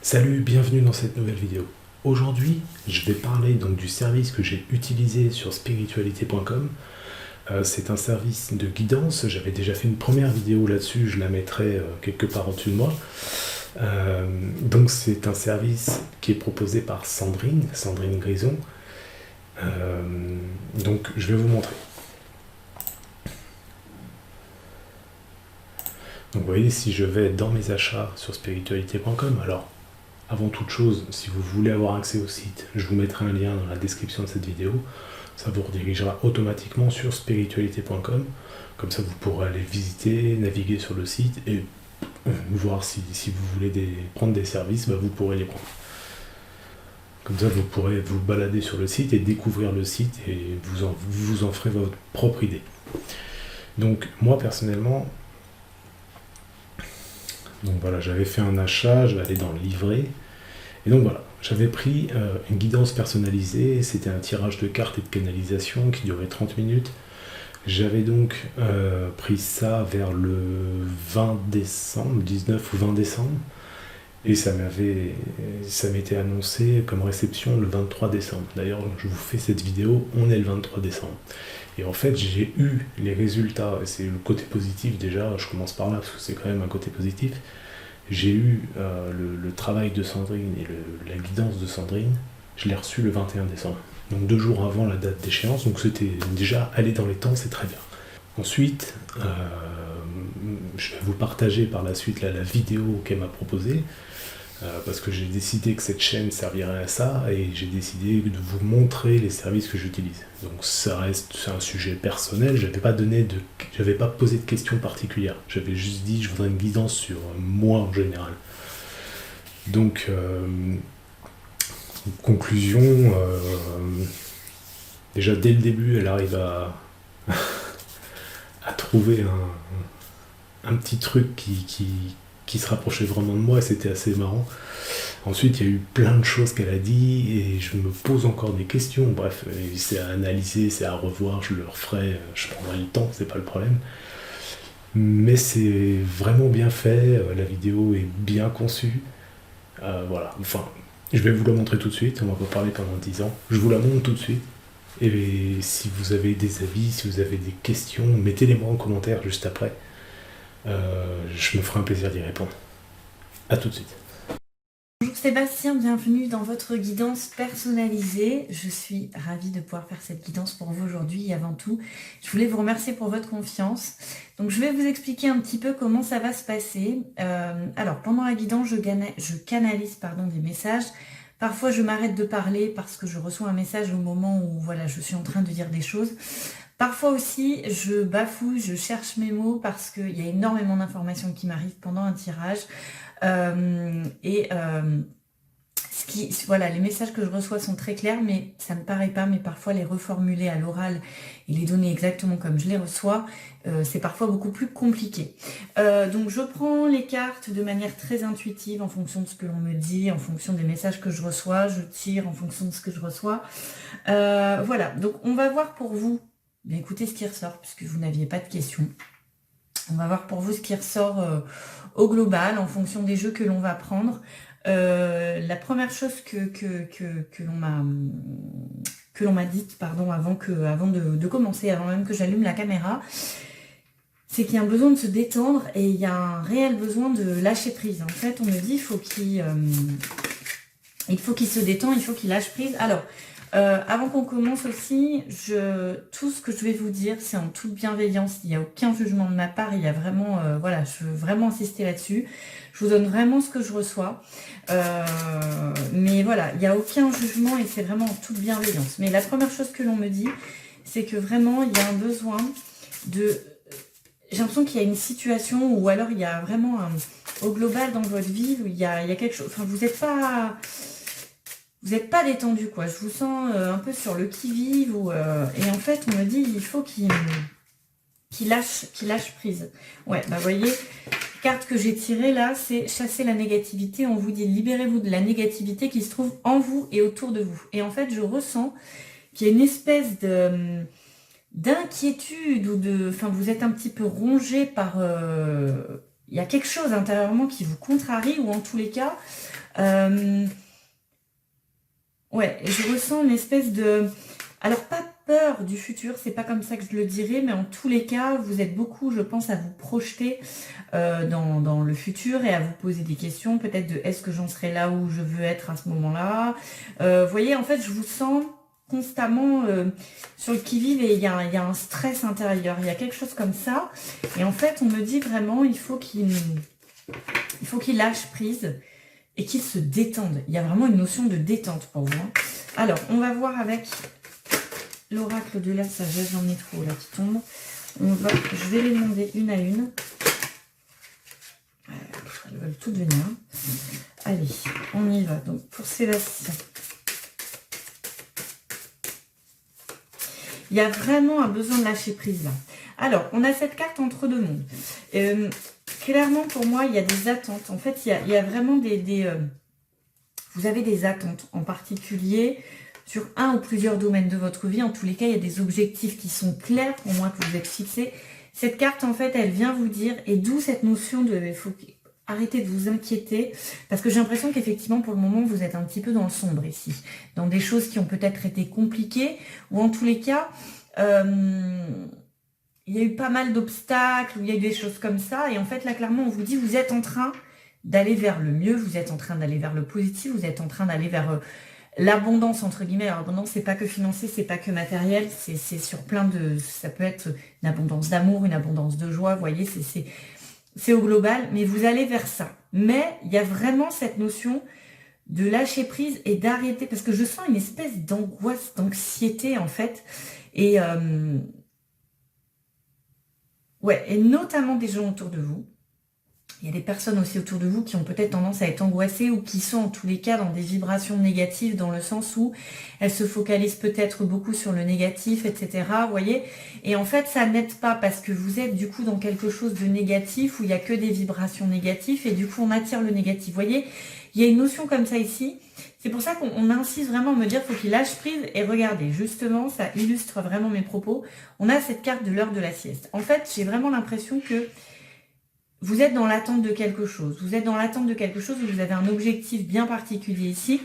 Salut, bienvenue dans cette nouvelle vidéo. Aujourd'hui, je vais parler donc du service que j'ai utilisé sur spiritualité.com. C'est un service de guidance. J'avais déjà fait une première vidéo là-dessus, je la mettrai quelque part au-dessus de moi. Donc c'est un service qui est proposé par Sandrine Grison. Donc je vais vous montrer. Donc vous voyez, si je vais dans mes achats sur spiritualité.com, alors avant toute chose, si vous voulez avoir accès au site, je vous mettrai un lien dans la description de cette vidéo. Ça vous redirigera automatiquement sur spiritualité.com. Comme ça, vous pourrez aller visiter, naviguer sur le site et voir si vous voulez prendre des services, vous pourrez les prendre. Comme ça, vous pourrez vous balader sur le site et découvrir le site et vous en ferez votre propre idée. Donc, moi, personnellement, voilà, j'avais fait un achat, je vais aller dans le livret. Et donc voilà, j'avais pris une guidance personnalisée, c'était un tirage de cartes et de canalisation qui durait 30 minutes. J'avais donc pris ça vers le 20 décembre, 19 ou 20 décembre, et ça m'était annoncé comme réception le 23 décembre. D'ailleurs, je vous fais cette vidéo, on est le 23 décembre. Et en fait, j'ai eu les résultats, et c'est le côté positif déjà, je commence par là parce que c'est quand même un côté positif. J'ai eu le travail de Sandrine et la guidance de Sandrine, je l'ai reçu le 21 décembre. Donc 2 jours avant la date d'échéance, donc c'était déjà aller dans les temps, c'est très bien. Ensuite, je vais vous partager par la suite la vidéo qu'elle m'a proposée, parce que j'ai décidé que cette chaîne servirait à ça, et j'ai décidé de vous montrer les services que j'utilise. Donc c'est un sujet personnel, j'avais pas posé de questions particulières, j'avais juste dit je voudrais une guidance sur moi en général. Donc, conclusion, déjà dès le début, elle arrive à trouver un petit truc qui se rapprochait vraiment de moi, et c'était assez marrant. Ensuite, il y a eu plein de choses qu'elle a dit, et je me pose encore des questions. Bref, c'est à analyser, c'est à revoir, je le referai, je prendrai le temps, c'est pas le problème. Mais c'est vraiment bien fait, la vidéo est bien conçue. Voilà, enfin, je vais vous la montrer tout de suite, on va pas parler pendant 10 ans. Je vous la montre tout de suite. Et si vous avez des avis, si vous avez des questions, mettez-les-moi en commentaire juste après. Je me ferai un plaisir d'y répondre. A tout de suite. Bonjour Sébastien, bienvenue dans votre guidance personnalisée. Je suis ravie de pouvoir faire cette guidance pour vous aujourd'hui et avant tout, je voulais vous remercier pour votre confiance. Donc je vais vous expliquer un petit peu comment ça va se passer. Alors pendant la guidance, je canalise des messages. Parfois je m'arrête de parler parce que je reçois un message au moment où voilà, je suis en train de dire des choses. Parfois aussi, je bafouille, je cherche mes mots parce qu'il y a énormément d'informations qui m'arrivent pendant un tirage. Voilà, les messages que je reçois sont très clairs, mais ça ne paraît pas, mais parfois les reformuler à l'oral et les donner exactement comme je les reçois, c'est parfois beaucoup plus compliqué. Donc je prends les cartes de manière très intuitive en fonction de ce que l'on me dit, en fonction des messages que je reçois, je tire en fonction de ce que je reçois. Voilà, donc on va voir pour vous, mais écoutez ce qui ressort, puisque vous n'aviez pas de questions. On va voir pour vous ce qui ressort au global, en fonction des jeux que l'on va prendre. La première chose que l'on m'a dite, avant de commencer, avant même que j'allume la caméra, c'est qu'il y a un besoin de se détendre et il y a un réel besoin de lâcher prise. En fait, on me dit il faut qu'il se détend, il faut qu'il lâche prise. Alors, avant qu'on commence aussi, tout ce que je vais vous dire, c'est en toute bienveillance. Il n'y a aucun jugement de ma part. Il y a vraiment, voilà, je veux vraiment insister là-dessus. Je vous donne vraiment ce que je reçois. Mais voilà, il n'y a aucun jugement et c'est vraiment en toute bienveillance. Mais la première chose que l'on me dit, c'est que vraiment, il y a un besoin de... J'ai l'impression qu'il y a une situation ou alors il y a vraiment au global dans votre vie où il y a quelque chose... Enfin, vous n'êtes pas détendu, quoi. Je vous sens un peu sur le qui-vive. Et en fait, on me dit il faut qu'il lâche prise. Ouais, vous voyez, la carte que j'ai tirée là, c'est chasser la négativité. On vous dit libérez-vous de la négativité qui se trouve en vous et autour de vous. Et en fait, je ressens qu'il y a une espèce d'inquiétude ou de... Enfin, vous êtes un petit peu rongé par... il y a quelque chose intérieurement qui vous contrarie, ou en tous les cas, ouais, je ressens une espèce de... Alors, pas peur du futur, c'est pas comme ça que je le dirais, mais en tous les cas, vous êtes beaucoup, je pense, à vous projeter dans le futur et à vous poser des questions, peut-être de est-ce que j'en serai là où je veux être à ce moment-là. Vous voyez, en fait, je vous sens constamment sur le qui-vive et il y a un stress intérieur, il y a quelque chose comme ça. Et en fait, on me dit vraiment, il faut qu'il lâche prise et qu'il se détende. Il y a vraiment une notion de détente pour vous. Alors, on va voir avec l'oracle de la sagesse, j'en ai trop là qui tombe. Je vais les demander une à une. Elles veulent toutes venir. Allez, on y va. Donc, pour Sébastien, il y a vraiment un besoin de lâcher prise là. Alors, on a cette carte entre deux mondes. Clairement, pour moi, il y a des attentes. En fait, il y a vraiment vous avez des attentes en particulier sur un ou plusieurs domaines de votre vie. En tous les cas, il y a des objectifs qui sont clairs pour moi que vous êtes fixés. Cette carte, en fait, elle vient vous dire, et d'où cette notion de... Il faut arrêter de vous inquiéter, parce que j'ai l'impression qu'effectivement, pour le moment, vous êtes un petit peu dans le sombre ici. Dans des choses qui ont peut-être été compliquées, ou en tous les cas... il y a eu pas mal d'obstacles, il y a eu des choses comme ça. Et en fait, là, clairement, on vous dit, vous êtes en train d'aller vers le mieux, vous êtes en train d'aller vers le positif, vous êtes en train d'aller vers l'abondance, entre guillemets. Alors, l'abondance, c'est pas que financier, c'est pas que matériel, c'est sur plein de... Ça peut être une abondance d'amour, une abondance de joie, vous voyez, c'est au global. Mais vous allez vers ça. Mais il y a vraiment cette notion de lâcher prise et d'arrêter, parce que je sens une espèce d'angoisse, d'anxiété, en fait. Et... ouais, et notamment des gens autour de vous. Il y a des personnes aussi autour de vous qui ont peut-être tendance à être angoissées ou qui sont en tous les cas dans des vibrations négatives, dans le sens où elles se focalisent peut-être beaucoup sur le négatif, etc. Vous voyez? Et en fait, ça n'aide pas parce que vous êtes du coup dans quelque chose de négatif où il n'y a que des vibrations négatives et du coup on attire le négatif. Vous voyez? Il y a une notion comme ça ici. C'est pour ça qu'on insiste vraiment à me dire faut qu'il lâche prise. Et regardez, justement, ça illustre vraiment mes propos. On a cette carte de l'heure de la sieste. En fait, j'ai vraiment l'impression que vous êtes dans l'attente de quelque chose. Vous êtes dans l'attente de quelque chose où vous avez un objectif bien particulier ici.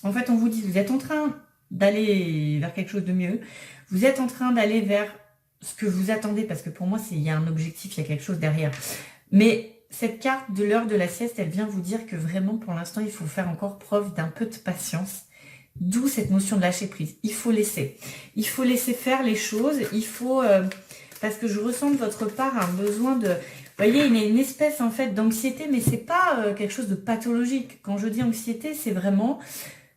En fait, on vous dit, vous êtes en train d'aller vers quelque chose de mieux. Vous êtes en train d'aller vers ce que vous attendez, parce que pour moi, il y a un objectif, il y a quelque chose derrière. Mais cette carte de l'heure de la sieste, elle vient vous dire que vraiment, pour l'instant, il faut faire encore preuve d'un peu de patience. D'où cette notion de lâcher prise. Il faut laisser. Il faut laisser faire les choses. Il faut... parce que je ressens de votre part un besoin de... Vous voyez, il y a une espèce en fait d'anxiété, mais c'est pas quelque chose de pathologique. Quand je dis anxiété, c'est vraiment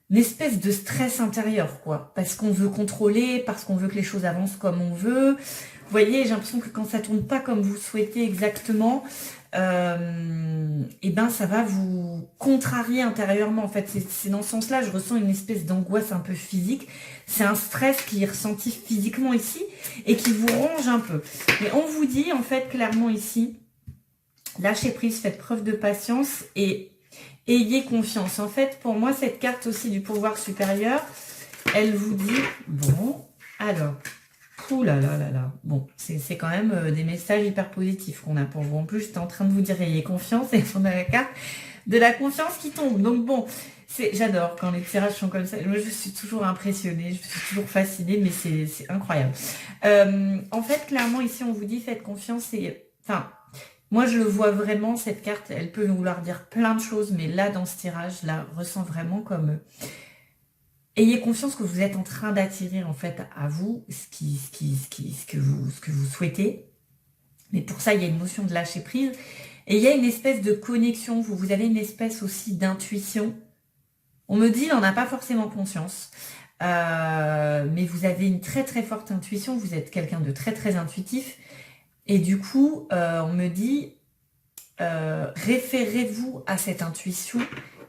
une espèce de stress intérieur, quoi. Parce qu'on veut contrôler, parce qu'on veut que les choses avancent comme on veut. Vous voyez, j'ai l'impression que quand ça tourne pas comme vous souhaitez exactement, et ben ça va vous contrarier intérieurement. En fait, c'est dans ce sens-là, je ressens une espèce d'angoisse un peu physique. C'est un stress qui est ressenti physiquement ici et qui vous ronge un peu. Mais on vous dit en fait clairement ici, lâchez prise, faites preuve de patience et ayez confiance. En fait, pour moi, cette carte aussi du pouvoir supérieur, elle vous dit, bon, alors, ouh là là là là, bon, c'est quand même des messages hyper positifs qu'on a pour vous. En plus, j'étais en train de vous dire, ayez confiance, et on a la carte de la confiance qui tombe. Donc bon, j'adore quand les tirages sont comme ça. Moi, je suis toujours impressionnée, je suis toujours fascinée, mais c'est incroyable. En fait, clairement, ici, on vous dit, faites confiance et... Enfin, moi, je le vois vraiment, cette carte, elle peut vouloir dire plein de choses, mais là, dans ce tirage, je la ressens vraiment comme... ayez conscience que vous êtes en train d'attirer, en fait, à vous ce que vous souhaitez. Mais pour ça, il y a une notion de lâcher prise. Et il y a une espèce de connexion. Vous avez une espèce aussi d'intuition. On me dit, il n'en a pas forcément conscience. Mais vous avez une très, très forte intuition. Vous êtes quelqu'un de très, très intuitif. Et du coup, on me dit, référez-vous à cette intuition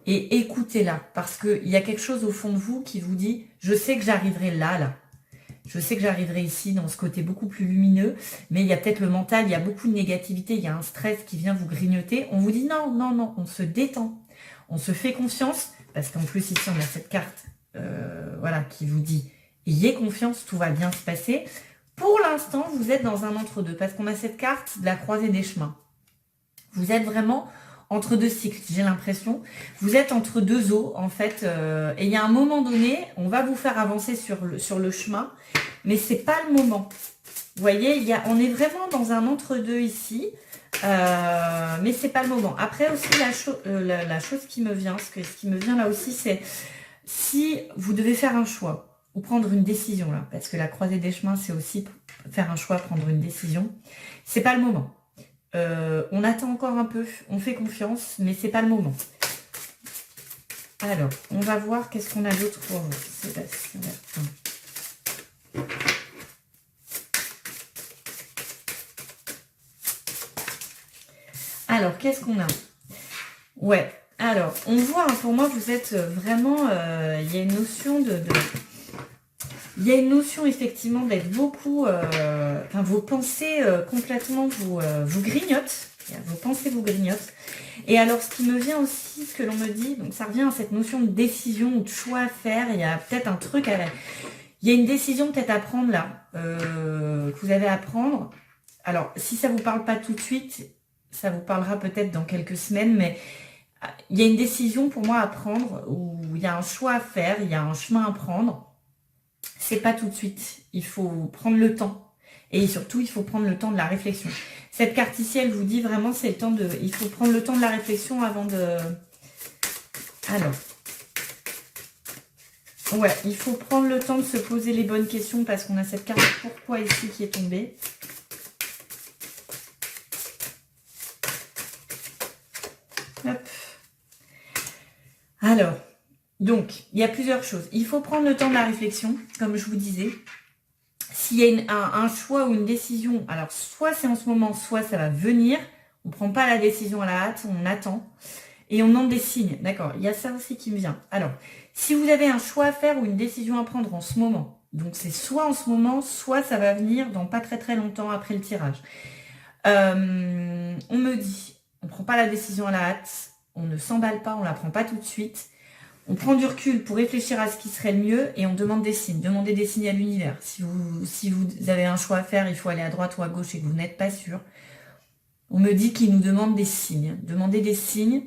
et écoutez-la. Parce qu'il y a quelque chose au fond de vous qui vous dit, je sais que j'arriverai là. Je sais que j'arriverai ici, dans ce côté beaucoup plus lumineux. Mais il y a peut-être le mental, il y a beaucoup de négativité, il y a un stress qui vient vous grignoter. On vous dit, non, non, non, on se détend. On se fait confiance. Parce qu'en plus, ici, on a cette carte voilà, qui vous dit, ayez confiance, tout va bien se passer. Pour l'instant, vous êtes dans un entre-deux, parce qu'on a cette carte de la croisée des chemins. Vous êtes vraiment entre deux cycles, j'ai l'impression. Vous êtes entre deux eaux, en fait. Et il y a un moment donné, on va vous faire avancer sur le chemin, mais c'est pas le moment. Vous voyez, on est vraiment dans un entre-deux ici, mais c'est pas le moment. Après aussi, la chose qui me vient, ce qui me vient là aussi, c'est si vous devez faire un choix ou prendre une décision là, parce que la croisée des chemins, c'est aussi faire un choix, prendre une décision. C'est pas le moment. On attend encore un peu, on fait confiance, mais c'est pas le moment. Alors, on va voir qu'est-ce qu'on a d'autre pour vous. Sébastien Bertin. Alors, qu'est-ce qu'on a? Ouais, alors, on voit, hein, pour moi, vous êtes vraiment... Il y a une notion il y a une notion, effectivement, d'être beaucoup... Enfin, vos pensées complètement vous grignotent. Vos pensées vous grignotent. Et alors, ce qui me vient aussi, ce que l'on me dit, donc ça revient à cette notion de décision ou de choix à faire. Il y a peut-être un truc il y a une décision peut-être à prendre là, que vous avez à prendre. Alors, si ça vous parle pas tout de suite, ça vous parlera peut-être dans quelques semaines, mais il y a une décision pour moi à prendre, où il y a un choix à faire, il y a un chemin à prendre. C'est pas tout de suite. Il faut prendre le temps. Et surtout, il faut prendre le temps de la réflexion. Cette carte ici, elle vous dit vraiment, c'est le temps de... Il faut prendre le temps de la réflexion avant de... Alors. Ouais, il faut prendre le temps de se poser les bonnes questions parce qu'on a cette carte pourquoi ici qui est tombée. Hop. Alors, donc, il y a plusieurs choses. Il faut prendre le temps de la réflexion, comme je vous disais. S'il y a un choix ou une décision, alors soit c'est en ce moment, soit ça va venir. On ne prend pas la décision à la hâte, on attend. Et on demande des signes. D'accord, il y a ça aussi qui me vient. Alors, si vous avez un choix à faire ou une décision à prendre en ce moment, donc c'est soit en ce moment, soit ça va venir dans pas très très longtemps après le tirage. On me dit, on ne prend pas la décision à la hâte, on ne s'emballe pas, on ne la prend pas tout de suite. On prend du recul pour réfléchir à ce qui serait le mieux et on demande des signes. Demandez des signes à l'univers. Si vous avez un choix à faire, il faut aller à droite ou à gauche et que vous n'êtes pas sûr. On me dit qu'il nous demande des signes. Demandez des signes.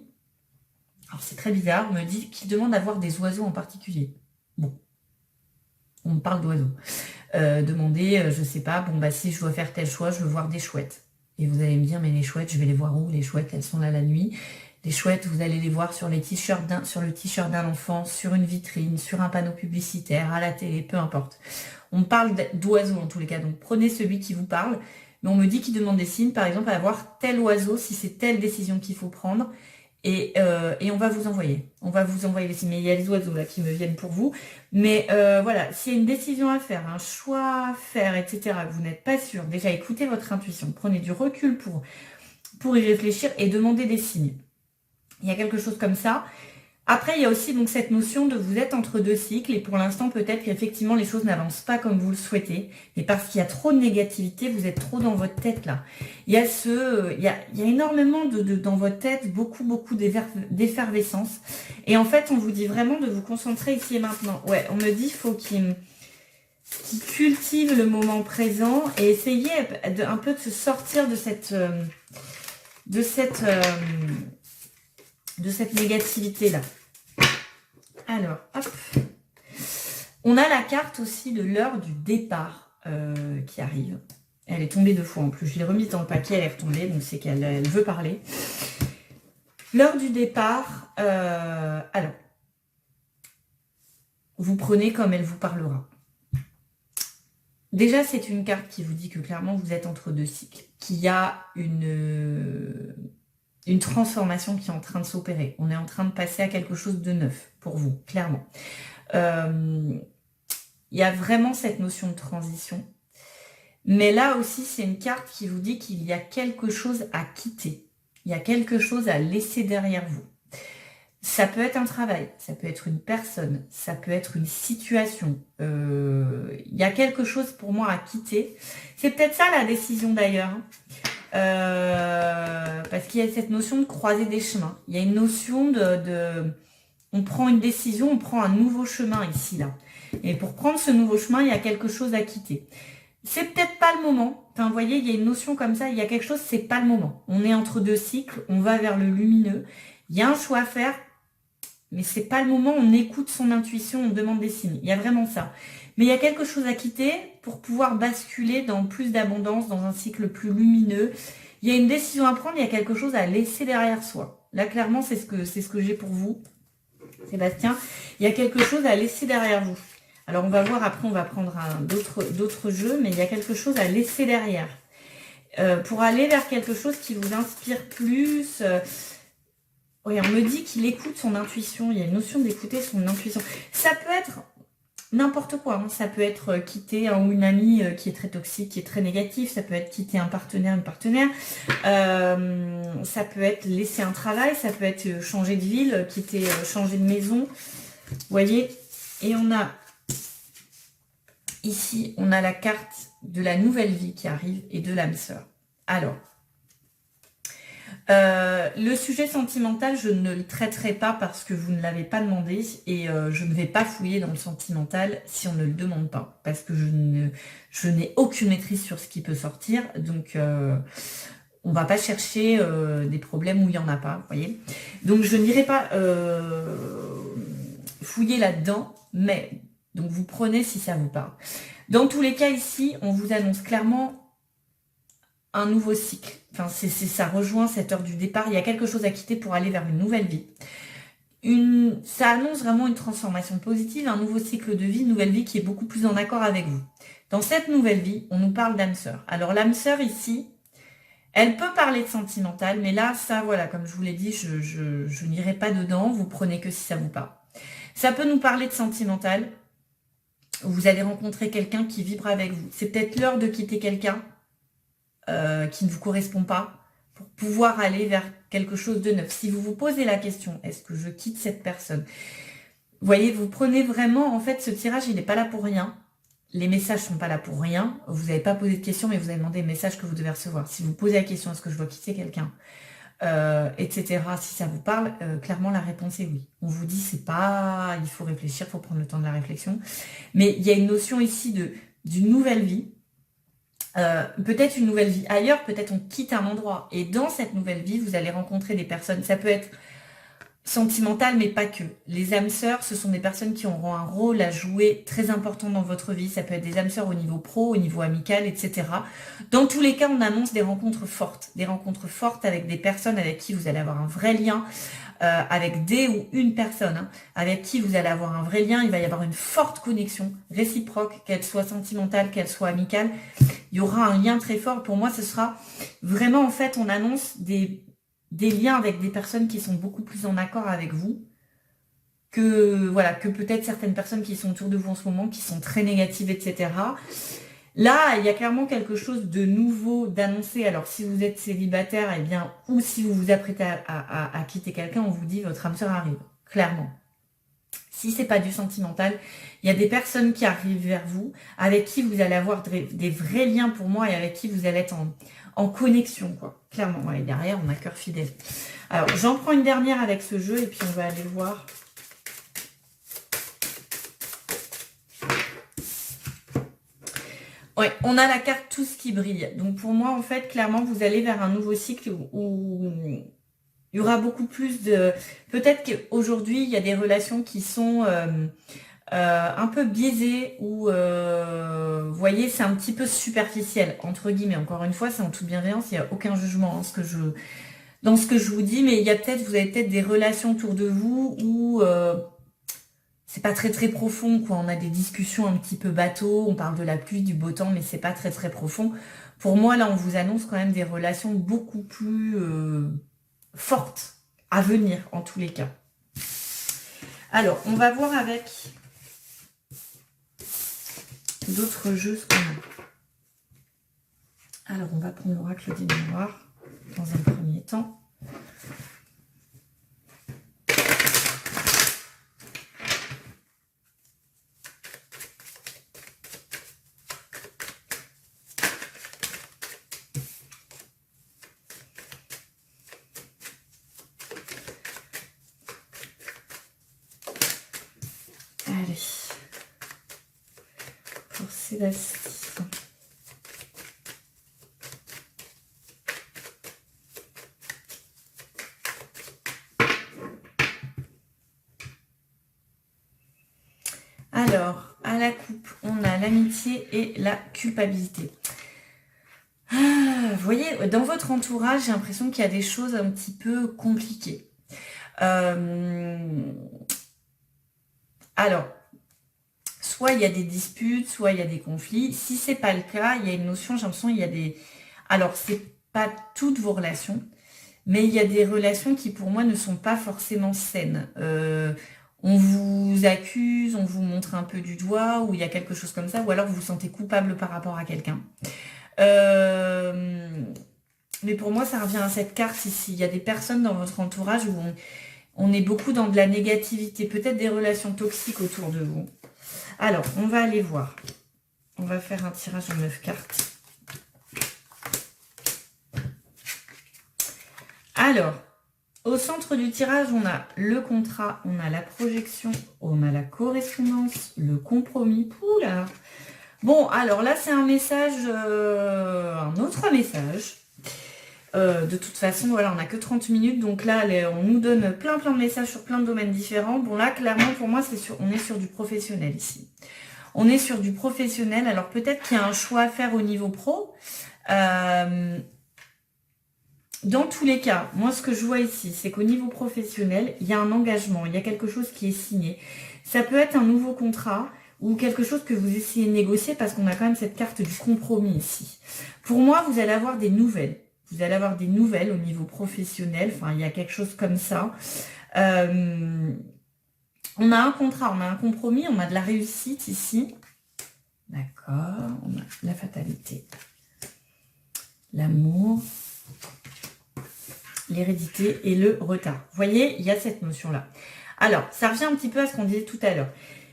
Alors c'est très bizarre. On me dit qu'il demande d'avoir des oiseaux en particulier. Bon. On me parle d'oiseaux. Demandez, je sais pas, bon bah si je dois faire tel choix, je veux voir des chouettes. Et vous allez me dire, mais les chouettes, je vais les voir où? Les chouettes, elles sont là la nuit. Les chouettes, vous allez les voir sur le t-shirt d'un enfant, sur une vitrine, sur un panneau publicitaire, à la télé, peu importe. On parle d'oiseaux en tous les cas, donc prenez celui qui vous parle. Mais on me dit qu'il demande des signes, par exemple, à avoir tel oiseau, si c'est telle décision qu'il faut prendre. Et on va vous envoyer. On va vous envoyer les signes. Mais il y a les oiseaux là qui me viennent pour vous. Mais voilà, s'il y a une décision à faire, un choix à faire, etc., que vous n'êtes pas sûr, déjà écoutez votre intuition. Prenez du recul pour y réfléchir et demandez des signes. Il y a quelque chose comme ça. Après, il y a aussi donc cette notion de vous êtes entre deux cycles et pour l'instant, peut-être qu'effectivement, les choses n'avancent pas comme vous le souhaitez. Mais parce qu'il y a trop de négativité, vous êtes trop dans votre tête là. Il y a énormément dans votre tête, beaucoup d'effervescence. Et en fait, on vous dit vraiment de vous concentrer ici et maintenant. Ouais, on me dit qu'il faut qu'il cultive le moment présent et essayer un peu de se sortir de cette négativité là. Alors, hop. On a la carte aussi de l'heure du départ qui arrive. Elle est tombée 2 fois en plus. Je l'ai remise dans le paquet, elle est retombée, donc c'est qu'elle veut parler. L'heure du départ, alors, vous prenez comme elle vous parlera. Déjà, c'est une carte qui vous dit que clairement, vous êtes entre deux cycles, qu'il y a une transformation qui est en train de s'opérer. On est en train de passer à quelque chose de neuf pour vous, clairement. Il y a vraiment cette notion de transition. Mais là aussi, c'est une carte qui vous dit qu'il y a quelque chose à quitter. Il y a quelque chose à laisser derrière vous. Ça peut être un travail, ça peut être une personne, ça peut être une situation. Il y a quelque chose pour moi à quitter. C'est peut-être ça la décision d'ailleurs. Parce qu'il y a cette notion de croiser des chemins. Il y a une notion on prend une décision, on prend un nouveau chemin ici, là. Et pour prendre ce nouveau chemin, il y a quelque chose à quitter. c'est peut-être pas le moment. Enfin, vous voyez, il y a une notion comme ça, il y a quelque chose, c'est pas le moment. On est entre deux cycles, on va vers le lumineux. Il y a un choix à faire, mais c'est pas le moment. On écoute son intuition, on demande des signes. Il y a vraiment ça. Mais il y a quelque chose à quitter pour pouvoir basculer dans plus d'abondance, dans un cycle plus lumineux. Il y a une décision à prendre, il y a quelque chose à laisser derrière soi. Là, clairement, c'est ce que j'ai pour vous, Sébastien. Il y a quelque chose à laisser derrière vous. Alors, on va voir, après, on va prendre d'autres jeux, mais il y a quelque chose à laisser derrière. Pour aller vers quelque chose qui vous inspire plus. Oui, on me dit qu'il écoute son intuition. Il y a une notion d'écouter son intuition. Ça peut être n'importe quoi. Hein. Ça peut être quitter un ou une amie qui est très toxique, qui est très négatif. Ça peut être quitter un partenaire, une partenaire. Ça peut être laisser un travail. Ça peut être changer de ville, quitter, changer de maison. Vous voyez? Et on a ici, on a la carte de la nouvelle vie qui arrive et de l'âme sœur. Alors, le sujet sentimental, je ne le traiterai pas parce que vous ne l'avez pas demandé et je ne vais pas fouiller dans le sentimental si on ne le demande pas parce que je n'ai aucune maîtrise sur ce qui peut sortir. Donc, on va pas chercher des problèmes où il n'y en a pas, vous voyez. Donc, je n'irai pas fouiller là-dedans, mais donc vous prenez si ça vous parle. Dans tous les cas, ici, on vous annonce clairement un nouveau cycle. Enfin, ça rejoint cette heure du départ. Il y a quelque chose à quitter pour aller vers une nouvelle vie. Ça annonce vraiment une transformation positive, un nouveau cycle de vie, une nouvelle vie qui est beaucoup plus en accord avec vous. Dans cette nouvelle vie, on nous parle d'âme sœur. Alors, l'âme sœur, ici, elle peut parler de sentimental, mais là, ça, voilà, comme je vous l'ai dit, je n'irai pas dedans. Vous prenez que si ça vous parle. Ça peut nous parler de sentimental. Vous allez rencontrer quelqu'un qui vibre avec vous. C'est peut-être l'heure de quitter quelqu'un qui ne vous correspond pas pour pouvoir aller vers quelque chose de neuf. Si vous vous posez la question, est-ce que je quitte cette personne? Vous voyez, vous prenez vraiment, en fait, ce tirage, il n'est pas là pour rien. Les messages sont pas là pour rien. Vous n'avez pas posé de questions, mais vous avez demandé les messages que vous devez recevoir. Si vous posez la question, est-ce que je dois quitter quelqu'un, etc., si ça vous parle, clairement, la réponse est oui. On vous dit, c'est pas, il faut réfléchir, il faut prendre le temps de la réflexion. Mais il y a une notion ici d'une nouvelle vie. Peut-être une nouvelle vie ailleurs, peut-être on quitte un endroit. Et dans cette nouvelle vie, vous allez rencontrer des personnes. Ça peut être sentimental, mais pas que. Les âmes sœurs, ce sont des personnes qui auront un rôle à jouer très important dans votre vie. Ça peut être des âmes sœurs au niveau pro, au niveau amical, etc. Dans tous les cas, on annonce des rencontres fortes avec des personnes avec qui vous allez avoir un vrai lien, avec des ou une personne avec qui vous allez avoir un vrai lien. Il va y avoir une forte connexion réciproque, qu'elle soit sentimentale, qu'elle soit amicale. Il y aura un lien très fort. Pour moi, ce sera vraiment, en fait, on annonce des liens avec des personnes qui sont beaucoup plus en accord avec vous que peut-être certaines personnes qui sont autour de vous en ce moment, qui sont très négatives, etc. Là, il y a clairement quelque chose de nouveau d'annoncer. Alors, si vous êtes célibataire, eh bien, ou si vous vous apprêtez à quitter quelqu'un, on vous dit votre âme sœur arrive, clairement. Si c'est pas du sentimental, il y a des personnes qui arrivent vers vous, avec qui vous allez avoir des vrais liens pour moi et avec qui vous allez être en connexion, quoi. Clairement, et derrière, on a cœur fidèle. Alors, j'en prends une dernière avec ce jeu et puis on va aller voir. Ouais, on a la carte tout ce qui brille. Donc pour moi, en fait, clairement, vous allez vers un nouveau cycle où il y aura beaucoup plus de... Peut-être qu'aujourd'hui, il y a des relations qui sont un peu biaisées ou, vous voyez, c'est un petit peu superficiel, entre guillemets. Encore une fois, c'est en toute bienveillance, il n'y a aucun jugement dans ce que je vous dis, mais il y a vous avez peut-être des relations autour de vous où... c'est pas très très profond, quoi. On a des discussions un petit peu bateau, on parle de la pluie, du beau temps, mais c'est pas très très profond. Pour moi, là, on vous annonce quand même des relations beaucoup plus fortes à venir, en tous les cas. Alors, on va voir avec d'autres jeux ce qu'on a. Alors, on va prendre l'oracle des mémoires dans un premier temps. Allez, pour Sébastien. Alors, à la coupe, on a l'amitié et la culpabilité. Vous voyez, dans votre entourage, j'ai l'impression qu'il y a des choses un petit peu compliquées. Alors, soit il y a des disputes, soit il y a des conflits. Si c'est pas le cas, il y a une notion, j'ai l'impression, il y a des... Alors, c'est pas toutes vos relations, mais il y a des relations qui, pour moi, ne sont pas forcément saines. On vous accuse, on vous montre un peu du doigt, ou il y a quelque chose comme ça, ou alors vous vous sentez coupable par rapport à quelqu'un. Mais pour moi, ça revient à cette carte ici. Il y a des personnes dans votre entourage où on est beaucoup dans de la négativité, peut-être des relations toxiques autour de vous. Alors, on va aller voir. On va faire un tirage de 9 cartes. Alors, au centre du tirage, on a le contrat, on a la projection, on a la correspondance, le compromis. Oula. Bon, alors là, c'est un message, un autre message. De toute façon, voilà, on n'a que 30 minutes, donc là, on nous donne plein de messages sur plein de domaines différents. Bon, là, clairement, pour moi, on est sur du professionnel ici. On est sur du professionnel, alors peut-être qu'il y a un choix à faire au niveau pro. Dans tous les cas, moi, ce que je vois ici, c'est qu'au niveau professionnel, il y a un engagement, il y a quelque chose qui est signé. Ça peut être un nouveau contrat ou quelque chose que vous essayez de négocier parce qu'on a quand même cette carte du compromis ici. Pour moi, vous allez avoir des nouvelles. Vous allez avoir des nouvelles au niveau professionnel. Enfin, il y a quelque chose comme ça. On a un contrat, on a un compromis, on a de la réussite ici. D'accord. On a la fatalité. L'amour. L'hérédité et le retard. Vous voyez, il y a cette notion-là. Alors, ça revient un petit peu à ce qu'on disait tout à l'heure.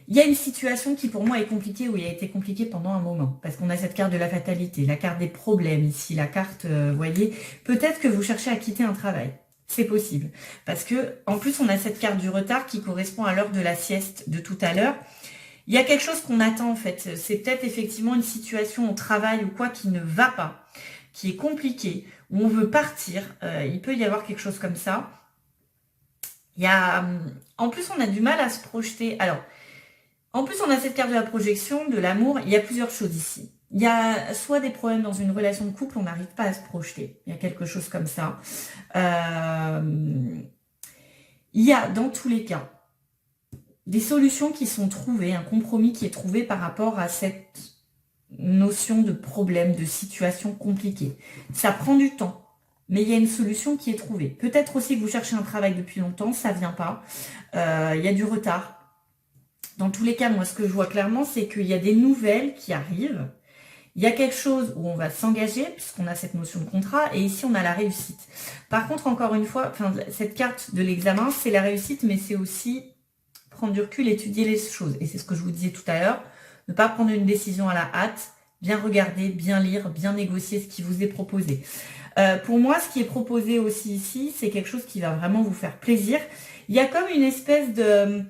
Il y a une situation qui pour moi est compliquée ou il a été compliquée pendant un moment. Parce qu'on a cette carte de la fatalité, la carte des problèmes ici, la carte, vous voyez, peut-être que vous cherchez à quitter un travail. C'est possible. Parce que, en plus, on a cette carte du retard qui correspond à l'heure de la sieste de tout à l'heure. Il y a quelque chose qu'on attend en fait. C'est peut-être effectivement une situation au travail ou quoi qui ne va pas, qui est compliquée, où on veut partir. Il peut y avoir quelque chose comme ça. Il y a, en plus, on a du mal à se projeter. Alors, en plus, on a cette carte de la projection, de l'amour. Il y a plusieurs choses ici. Il y a soit des problèmes dans une relation de couple, on n'arrive pas à se projeter. Il y a quelque chose comme ça. Il y a, dans tous les cas, des solutions qui sont trouvées, un compromis qui est trouvé par rapport à cette notion de problème, de situation compliquée. Ça prend du temps, mais il y a une solution qui est trouvée. Peut-être aussi que vous cherchez un travail depuis longtemps, ça vient pas. Il y a du retard. Dans tous les cas, moi, ce que je vois clairement, c'est qu'il y a des nouvelles qui arrivent. Il y a quelque chose où on va s'engager, puisqu'on a cette notion de contrat, et ici, on a la réussite. Par contre, encore une fois, cette carte de l'examen, c'est la réussite, mais c'est aussi prendre du recul, étudier les choses. Et c'est ce que je vous disais tout à l'heure. Ne pas prendre une décision à la hâte, bien regarder, bien lire, bien négocier ce qui vous est proposé. Pour moi, ce qui est proposé aussi ici, c'est quelque chose qui va vraiment vous faire plaisir. Il y a comme une espèce de...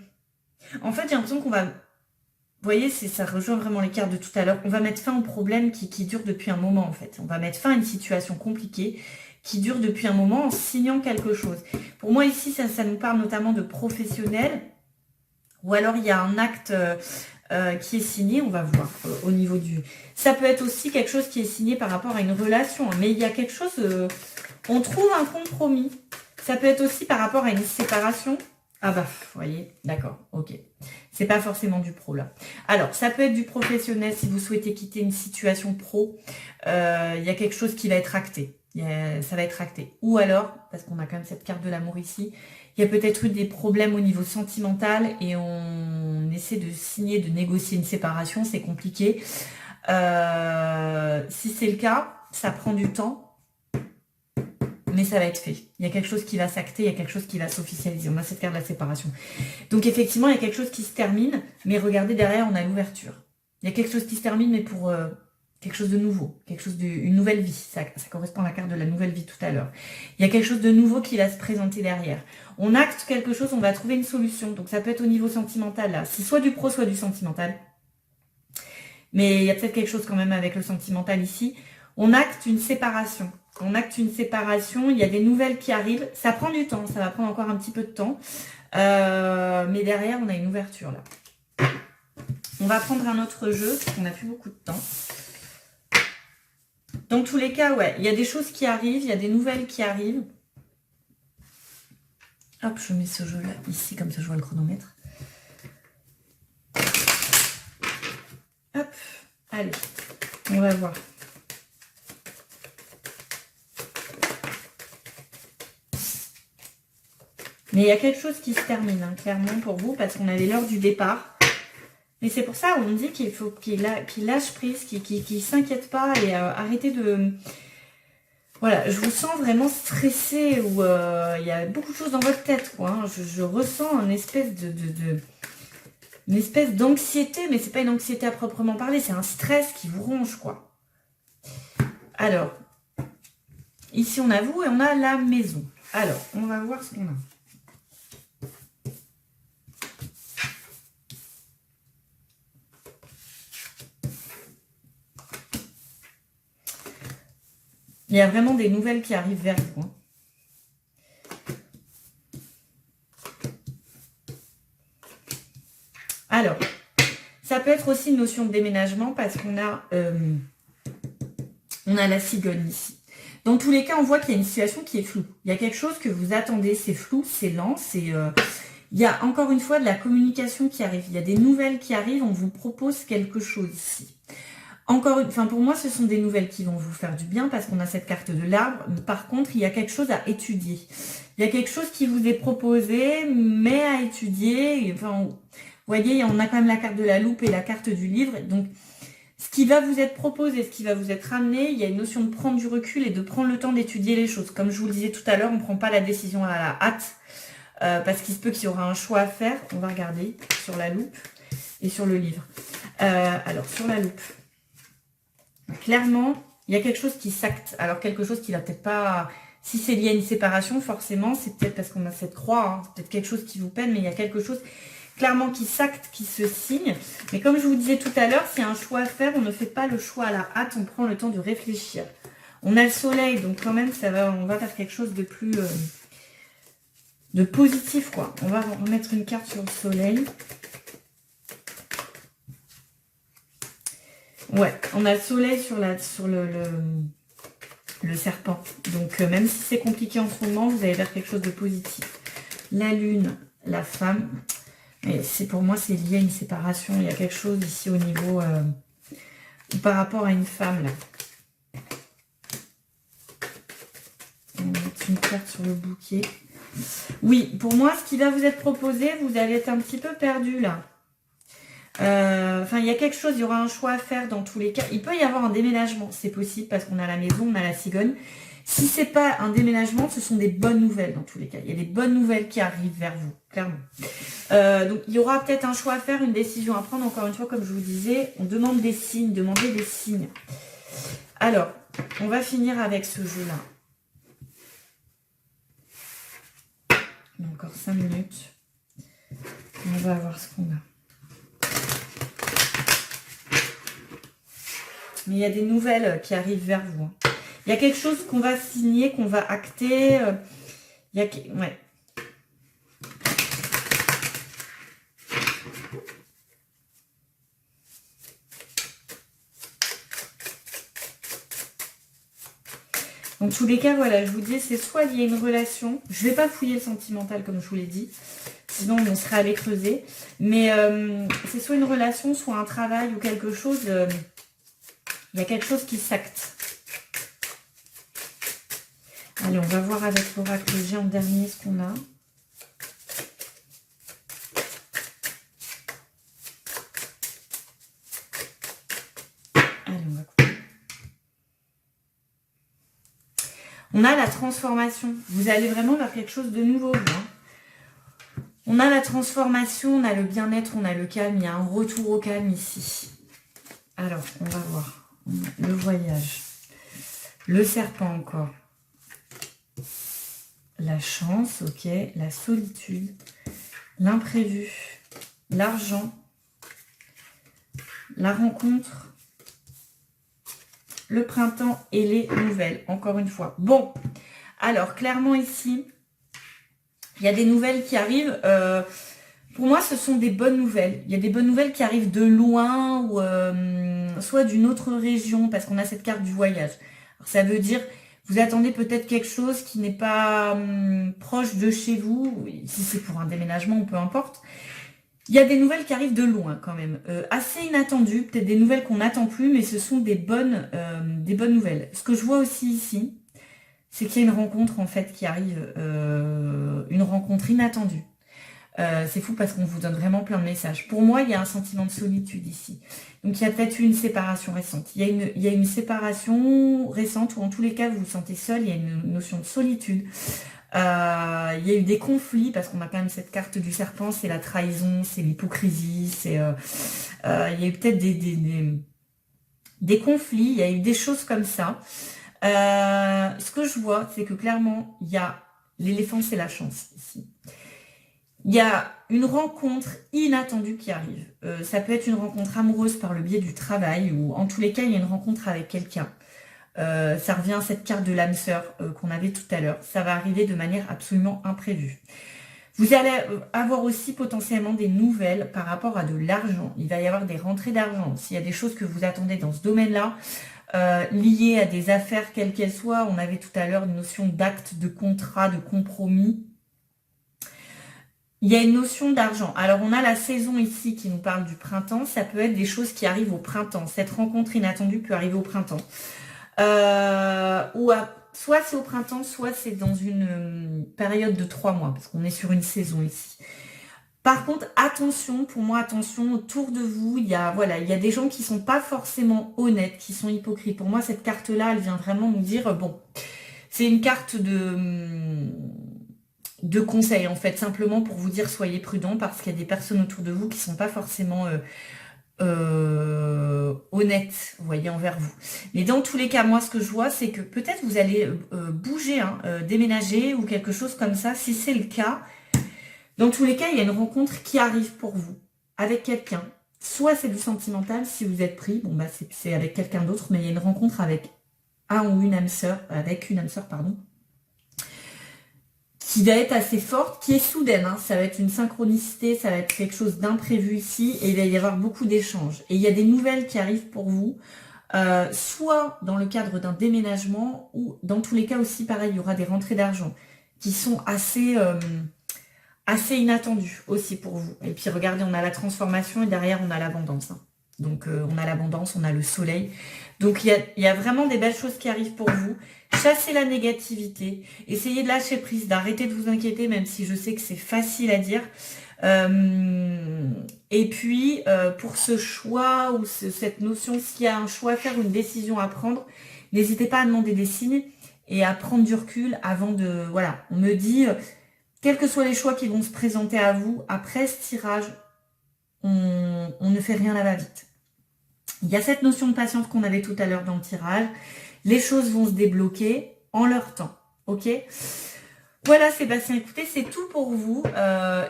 En fait, j'ai l'impression qu'on va... Vous voyez, ça rejoint vraiment les cartes de tout à l'heure. On va mettre fin au problème qui dure depuis un moment, en fait. On va mettre fin à une situation compliquée qui dure depuis un moment en signant quelque chose. Pour moi, ici, ça nous parle notamment de professionnel. Ou alors, il y a un acte... qui est signé, on va voir au niveau du... Ça peut être aussi quelque chose qui est signé par rapport à une relation, hein, mais il y a quelque chose... on trouve un compromis. Ça peut être aussi par rapport à une séparation. Ah bah, vous voyez, d'accord, ok. C'est pas forcément du pro, là. Alors, ça peut être du professionnel si vous souhaitez quitter une situation pro. Il y a quelque chose qui va être acté. Ça va être acté. Ou alors, parce qu'on a quand même cette carte de l'amour ici, il y a peut-être eu des problèmes au niveau sentimental et on essaie de signer, de négocier une séparation, c'est compliqué. Si c'est le cas, ça prend du temps, mais ça va être fait. Il y a quelque chose qui va s'acter, il y a quelque chose qui va s'officialiser. On a cette carte de la séparation. Donc effectivement, il y a quelque chose qui se termine, mais regardez derrière, on a l'ouverture. Il y a quelque chose qui se termine, mais pour... quelque chose de nouveau, une nouvelle vie. Ça correspond à la carte de la nouvelle vie tout à l'heure. Il y a quelque chose de nouveau qui va se présenter derrière. On acte quelque chose, on va trouver une solution. Donc ça peut être au niveau sentimental là. C'est soit du pro, soit du sentimental. Mais il y a peut-être quelque chose quand même avec le sentimental ici. On acte une séparation. On acte une séparation, il y a des nouvelles qui arrivent. Ça prend du temps, ça va prendre encore un petit peu de temps. Mais derrière, on a une ouverture là. On va prendre un autre jeu, parce qu'on n'a plus beaucoup de temps. Dans tous les cas, ouais, il y a des choses qui arrivent, il y a des nouvelles qui arrivent. Hop, je mets ce jeu-là ici, comme ça je vois le chronomètre. Hop, allez, on va voir. Mais il y a quelque chose qui se termine, hein, clairement pour vous, parce qu'on avait l'heure du départ. Mais c'est pour ça qu'on dit qu'il faut qu'il lâche prise, qu'il s'inquiète pas et arrêtez de... Voilà, je vous sens vraiment stressé ou il y a beaucoup de choses dans votre tête, quoi. Hein. Je ressens une espèce une espèce d'anxiété, mais c'est pas une anxiété à proprement parler, c'est un stress qui vous ronge, quoi. Alors, ici on a vous et on a la maison. Alors, on va voir ce qu'on a. Il y a vraiment des nouvelles qui arrivent vers vous. Hein. Alors, ça peut être aussi une notion de déménagement parce qu'on a, la cigogne ici. Dans tous les cas, on voit qu'il y a une situation qui est floue. Il y a quelque chose que vous attendez, c'est flou, c'est lent, il y a encore une fois de la communication qui arrive. Il y a des nouvelles qui arrivent, on vous propose quelque chose ici. Pour moi, ce sont des nouvelles qui vont vous faire du bien parce qu'on a cette carte de l'arbre. Par contre, il y a quelque chose à étudier. Il y a quelque chose qui vous est proposé, mais à étudier. Enfin, vous voyez, on a quand même la carte de la loupe et la carte du livre. Donc, ce qui va vous être proposé, ce qui va vous être amené, il y a une notion de prendre du recul et de prendre le temps d'étudier les choses. Comme je vous le disais tout à l'heure, on ne prend pas la décision à la hâte parce qu'il se peut qu'il y aura un choix à faire. On va regarder sur la loupe et sur le livre. Alors, sur la loupe. Clairement, il y a quelque chose qui s'acte. Alors, quelque chose qui va peut-être pas... Si c'est lié à une séparation, forcément, c'est peut-être parce qu'on a cette croix. Hein, c'est peut-être quelque chose qui vous peine, mais il y a quelque chose clairement qui s'acte, qui se signe. Mais comme je vous disais tout à l'heure, s'il y a un choix à faire, on ne fait pas le choix à la hâte, on prend le temps de réfléchir. On a le soleil, donc quand même, on va faire quelque chose de plus... de positif, quoi. On va remettre une carte sur le soleil. Ouais, on a le soleil sur le serpent. Donc, même si c'est compliqué en ce moment, vous allez vers quelque chose de positif. La lune, la femme. Et pour moi, c'est lié à une séparation. Il y a quelque chose ici au niveau... par rapport à une femme, là. On va mettre une carte sur le bouquet. Oui, pour moi, ce qui va vous être proposé, vous allez être un petit peu perdu, là. Il y a quelque chose, il y aura un choix à faire dans tous les cas. Il peut y avoir un déménagement, c'est possible parce qu'on a la maison, on a la cigogne. Si c'est pas un déménagement, ce sont des bonnes nouvelles dans tous les cas. Il y a des bonnes nouvelles qui arrivent vers vous, clairement. Donc il y aura peut-être un choix à faire, une décision à prendre. Encore une fois, comme je vous disais, on demande des signes, demandez des signes. Alors, on va finir avec ce jeu-là. Il y a encore 5 minutes. On va voir ce qu'on a. Mais il y a des nouvelles qui arrivent vers vous. Hein. Il y a quelque chose qu'on va signer, qu'on va acter. Ouais. Dans tous les cas, voilà, je vous dis, c'est soit il y a une relation. Je ne vais pas fouiller le sentimental comme je vous l'ai dit. Sinon, on serait allé creuser. Mais c'est soit une relation, soit un travail ou quelque chose... il y a quelque chose qui s'acte. Allez, on va voir avec l'oracle G en dernier ce qu'on a. Allez, on va couper. On a la transformation. Vous allez vraiment vers quelque chose de nouveau. Hein. On a la transformation, on a le bien-être, on a le calme. Il y a un retour au calme ici. Alors, on va voir. Le voyage. Le serpent encore. La chance, ok. La solitude. L'imprévu. L'argent. La rencontre. Le printemps et les nouvelles. Encore une fois. Bon. Alors, clairement ici, il y a des nouvelles qui arrivent. Pour moi, ce sont des bonnes nouvelles. Il y a des bonnes nouvelles qui arrivent de loin ou soit d'une autre région, parce qu'on a cette carte du voyage. Alors, ça veut dire, vous attendez peut-être quelque chose qui n'est pas proche de chez vous, si c'est pour un déménagement ou peu importe. Il y a des nouvelles qui arrivent de loin quand même, assez inattendues, peut-être des nouvelles qu'on n'attend plus, mais ce sont des bonnes nouvelles. Ce que je vois aussi ici, c'est qu'il y a une rencontre en fait qui arrive, une rencontre inattendue. C'est fou parce qu'on vous donne vraiment plein de messages. Pour moi, il y a un sentiment de solitude ici. Donc il y a peut-être eu une séparation récente. Il y a une séparation récente où en tous les cas vous vous sentez seul, il y a une notion de solitude. Il y a eu des conflits parce qu'on a quand même cette carte du serpent, c'est la trahison, c'est l'hypocrisie, il y a eu peut-être des conflits, il y a eu des choses comme ça. Ce que je vois, c'est que clairement, il y a l'éléphant, c'est la chance ici. Il y a une rencontre inattendue qui arrive. Ça peut être une rencontre amoureuse par le biais du travail ou en tous les cas, il y a une rencontre avec quelqu'un. Ça revient à cette carte de l'âme sœur qu'on avait tout à l'heure. Ça va arriver de manière absolument imprévue. Vous allez avoir aussi potentiellement des nouvelles par rapport à de l'argent. Il va y avoir des rentrées d'argent. S'il y a des choses que vous attendez dans ce domaine-là, liées à des affaires quelles qu'elles soient, on avait tout à l'heure une notion d'acte, de contrat, de compromis. Il y a une notion d'argent. Alors, on a la saison ici qui nous parle du printemps. Ça peut être des choses qui arrivent au printemps. Cette rencontre inattendue peut arriver au printemps. Soit c'est au printemps, soit c'est dans une période de 3 mois, parce qu'on est sur une saison ici. Par contre, attention, pour moi, attention, autour de vous, il y a des gens qui sont pas forcément honnêtes, qui sont hypocrites. Pour moi, cette carte-là, elle vient vraiment nous dire, bon, c'est une carte de conseil, en fait, simplement pour vous dire, soyez prudents, parce qu'il y a des personnes autour de vous qui sont pas forcément honnête, vous voyez, envers vous. Mais dans tous les cas, moi, ce que je vois, c'est que peut-être vous allez bouger, déménager ou quelque chose comme ça. Si c'est le cas, dans tous les cas, il y a une rencontre qui arrive pour vous avec quelqu'un. Soit c'est du sentimental, si vous êtes pris, bon bah c'est avec quelqu'un d'autre, mais il y a une rencontre avec une âme sœur, pardon, qui va être assez forte, qui est soudaine, ça va être une synchronicité, ça va être quelque chose d'imprévu ici, et il va y avoir beaucoup d'échanges. Et il y a des nouvelles qui arrivent pour vous, soit dans le cadre d'un déménagement, ou dans tous les cas aussi, pareil, il y aura des rentrées d'argent qui sont assez inattendues aussi pour vous. Et puis regardez, on a la transformation et derrière on a l'abondance. Donc on a l'abondance, on a le soleil. Donc il y a vraiment des belles choses qui arrivent pour vous. Chassez la négativité, essayez de lâcher prise, d'arrêter de vous inquiéter, même si je sais que c'est facile à dire. Et puis pour ce choix ou cette notion, s'il y a un choix à faire, une décision à prendre, n'hésitez pas à demander des signes et à prendre du recul avant de... Voilà, on me dit, quels que soient les choix qui vont se présenter à vous, après ce tirage, on ne fait rien à la va-vite. Il y a cette notion de patience qu'on avait tout à l'heure dans le tirage. Les choses vont se débloquer en leur temps. Ok ? Voilà Sébastien, écoutez, c'est tout pour vous.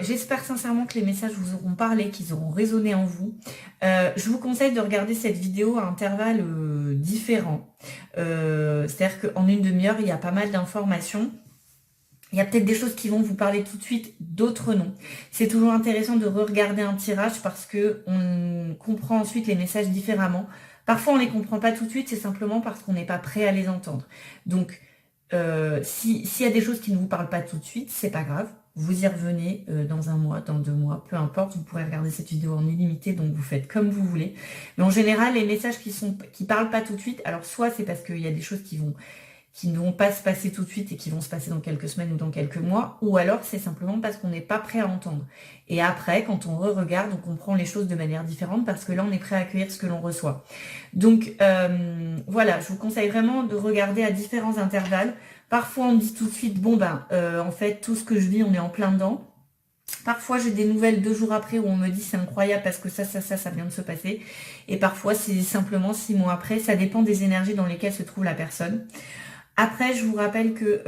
J'espère sincèrement que les messages vous auront parlé, qu'ils auront résonné en vous. Je vous conseille de regarder cette vidéo à intervalles différents. C'est-à-dire qu'en une demi-heure, il y a pas mal d'informations. Il y a peut-être des choses qui vont vous parler tout de suite, d'autres non. C'est toujours intéressant de re-regarder un tirage parce que on comprend ensuite les messages différemment. Parfois, on les comprend pas tout de suite, c'est simplement parce qu'on n'est pas prêt à les entendre. Donc, s'il y a des choses qui ne vous parlent pas tout de suite, c'est pas grave. Vous y revenez dans 1 mois, dans 2 mois, peu importe. Vous pourrez regarder cette vidéo en illimité, donc vous faites comme vous voulez. Mais en général, les messages qui parlent pas tout de suite, alors soit c'est parce qu'il y a des choses qui ne vont pas se passer tout de suite et qui vont se passer dans quelques semaines ou dans quelques mois, ou alors c'est simplement parce qu'on n'est pas prêt à entendre. Et après, quand on re-regarde, on comprend les choses de manière différente parce que là, on est prêt à accueillir ce que l'on reçoit. Donc, voilà, je vous conseille vraiment de regarder à différents intervalles. Parfois, on me dit tout de suite, bon ben, en fait, tout ce que je vis, on est en plein dedans. Parfois, j'ai des nouvelles 2 jours après où on me dit c'est incroyable parce que ça vient de se passer. Et parfois, c'est simplement 6 mois après. Ça dépend des énergies dans lesquelles se trouve la personne. Après, je vous rappelle que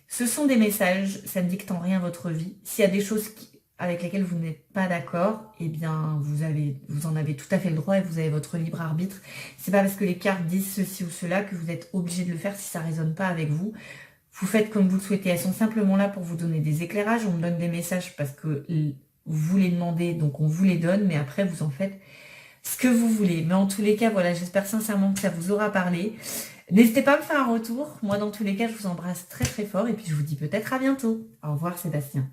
ce sont des messages, ça ne dicte en rien votre vie. S'il y a des choses avec lesquelles vous n'êtes pas d'accord, eh bien, vous en avez tout à fait le droit et vous avez votre libre arbitre. C'est pas parce que les cartes disent ceci ou cela que vous êtes obligé de le faire si ça résonne pas avec vous. Vous faites comme vous le souhaitez. Elles sont simplement là pour vous donner des éclairages. On me donne des messages parce que vous les demandez, donc on vous les donne, mais après vous en faites ce que vous voulez. Mais en tous les cas, voilà, j'espère sincèrement que ça vous aura parlé. N'hésitez pas à me faire un retour. Moi, dans tous les cas, je vous embrasse très très fort et puis je vous dis peut-être à bientôt. Au revoir Sébastien.